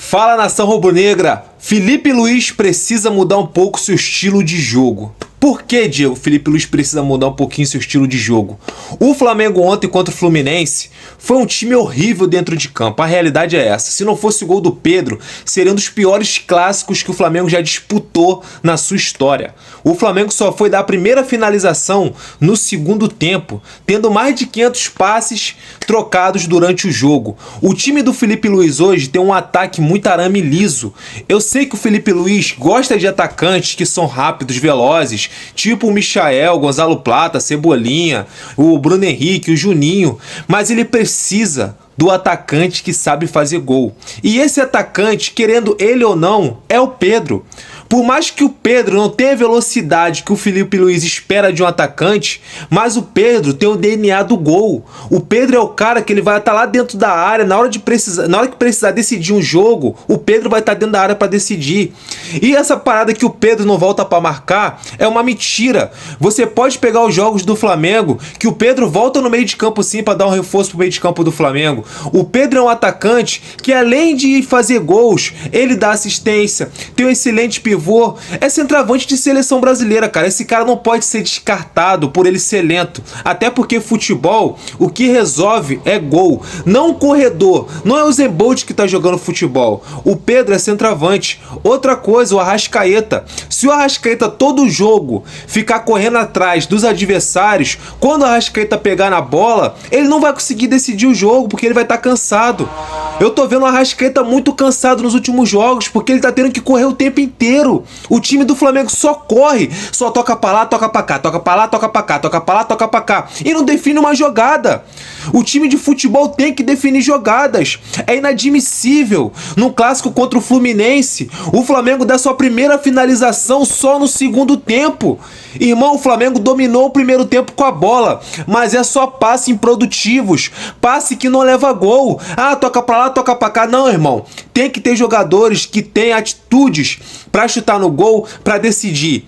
Fala, nação rubro-negra! Felipe Luiz precisa mudar um pouco seu estilo de jogo. Por que, Diego, Felipe Luiz precisa mudar um pouquinho seu estilo de jogo? O Flamengo ontem contra o Fluminense foi um time horrível dentro de campo. A realidade é essa. Se não fosse o gol do Pedro, seria um dos piores clássicos que o Flamengo já disputou na sua história. O Flamengo só foi dar a primeira finalização no segundo tempo, tendo mais de 500 passes trocados durante o jogo. O time do Felipe Luiz hoje tem um ataque muito arame liso. Eu sei que o Felipe Luiz gosta de atacantes que são rápidos, velozes, tipo o Michael, Gonzalo Plata, Cebolinha, o Bruno Henrique, o Juninho, mas ele precisa do atacante que sabe fazer gol. E esse atacante, querendo ele ou não, é o Pedro. Por mais que o Pedro não tenha a velocidade que o Felipe Luiz espera de um atacante, mas o Pedro tem o DNA do gol. O Pedro é o cara que ele vai estar lá dentro da área, na hora que precisar decidir um jogo, o Pedro vai estar dentro da área para decidir. E essa parada que o Pedro não volta para marcar é uma mentira. Você pode pegar os jogos do Flamengo, que o Pedro volta no meio de campo sim para dar um reforço pro meio de campo do Flamengo. O Pedro é um atacante que, além de fazer gols, ele dá assistência, tem um excelente pivô, é centroavante de seleção brasileira, cara. Esse cara não pode ser descartado por ele ser lento, até porque futebol, o que resolve é gol, não corredor. Não é o Usain Bolt que tá jogando futebol. O Pedro é centroavante. Outra coisa, o Arrascaeta. Se o Arrascaeta todo jogo ficar correndo atrás dos adversários, quando o Arrascaeta pegar na bola, ele não vai conseguir decidir o jogo, porque ele vai estar cansado. Eu tô vendo o Arrascaeta muito cansado nos últimos jogos, porque ele tá tendo que correr o tempo inteiro. O time do Flamengo só corre, só toca pra lá, toca pra cá, toca pra lá, toca pra cá, toca pra lá, toca pra cá, e não define uma jogada. O time de futebol tem que definir jogadas. É inadmissível. No clássico contra o Fluminense, o Flamengo dá sua primeira finalização só no segundo tempo. Irmão, o Flamengo dominou o primeiro tempo com a bola, mas é só passe improdutivos, passe que não leva gol. Ah, toca pra lá, toca pra cá. Não, irmão. Tem que ter jogadores que têm atitudes pra chutar no gol, pra decidir.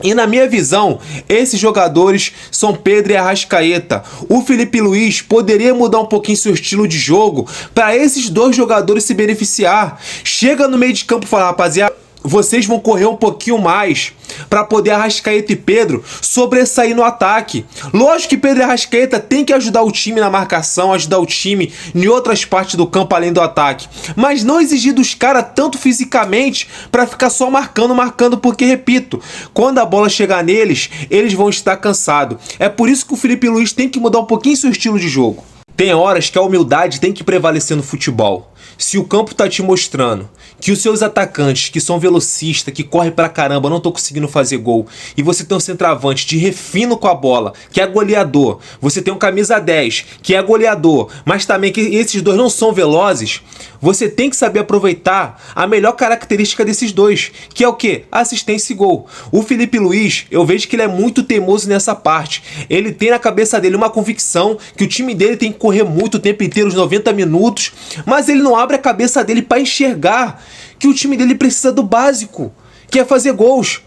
E na minha visão, esses jogadores são Pedro e Arrascaeta. O Felipe Luiz poderia mudar um pouquinho seu estilo de jogo para esses dois jogadores se beneficiar. Chega no meio de campo e fala, rapaziada, vocês vão correr um pouquinho mais para poder Arrascaeta e Pedro sobressair no ataque. Lógico que Pedro e Arrascaeta tem que ajudar o time na marcação, ajudar o time em outras partes do campo além do ataque, mas não exigir dos caras tanto fisicamente para ficar só marcando, porque, repito, quando a bola chegar neles, eles vão estar cansados. É por isso que o Felipe Luiz tem que mudar um pouquinho seu estilo de jogo. Tem horas que a humildade tem que prevalecer no futebol. Se o campo tá te mostrando que os seus atacantes, que são velocistas, que correm pra caramba, não estão conseguindo fazer gol, e você tem um centroavante de refino com a bola, que é goleador, você tem um camisa 10, que é goleador, mas também que esses dois não são velozes, você tem que saber aproveitar a melhor característica desses dois, que é o quê? Assistência e gol. O Felipe Luiz, eu vejo que ele é muito teimoso nessa parte. Ele tem na cabeça dele uma convicção que o time dele tem que correr muito o tempo inteiro, os 90 minutos, mas ele não abre a cabeça dele para enxergar que o time dele precisa do básico, que é fazer gols.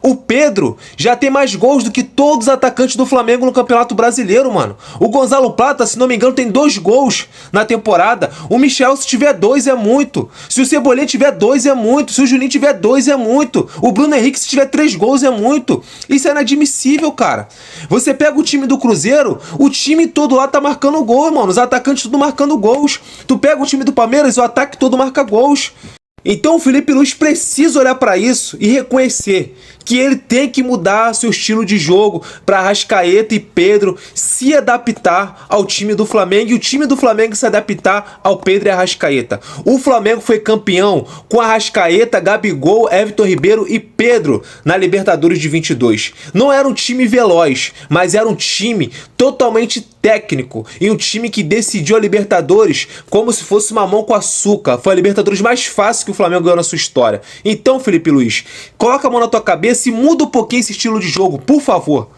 O Pedro já tem mais gols do que todos os atacantes do Flamengo no Campeonato Brasileiro, mano. O Gonzalo Plata, se não me engano, tem 2 gols na temporada. O Michael, se tiver 2, é muito. Se o Cebolinha tiver 2, é muito. Se o Juninho tiver 2, é muito. O Bruno Henrique, se tiver 3 gols, é muito. Isso é inadmissível, cara. Você pega o time do Cruzeiro, o time todo lá tá marcando gol, mano. Os atacantes tudo marcando gols. Tu pega o time do Palmeiras, o ataque todo marca gols. Então o Felipe Luiz precisa olhar para isso e reconhecer que ele tem que mudar seu estilo de jogo para Arrascaeta e Pedro se adaptar ao time do Flamengo e o time do Flamengo se adaptar ao Pedro e Arrascaeta. O Flamengo foi campeão com Arrascaeta, Gabigol, Everton Ribeiro e Pedro na Libertadores de 22. Não era um time veloz, mas era um time totalmente técnico e um time que decidiu a Libertadores como se fosse mamão com açúcar. Foi a Libertadores mais fácil que o Flamengo ganhou na sua história. Então, Felipe Luiz, coloca a mão na tua cabeça e muda um pouquinho esse estilo de jogo, por favor.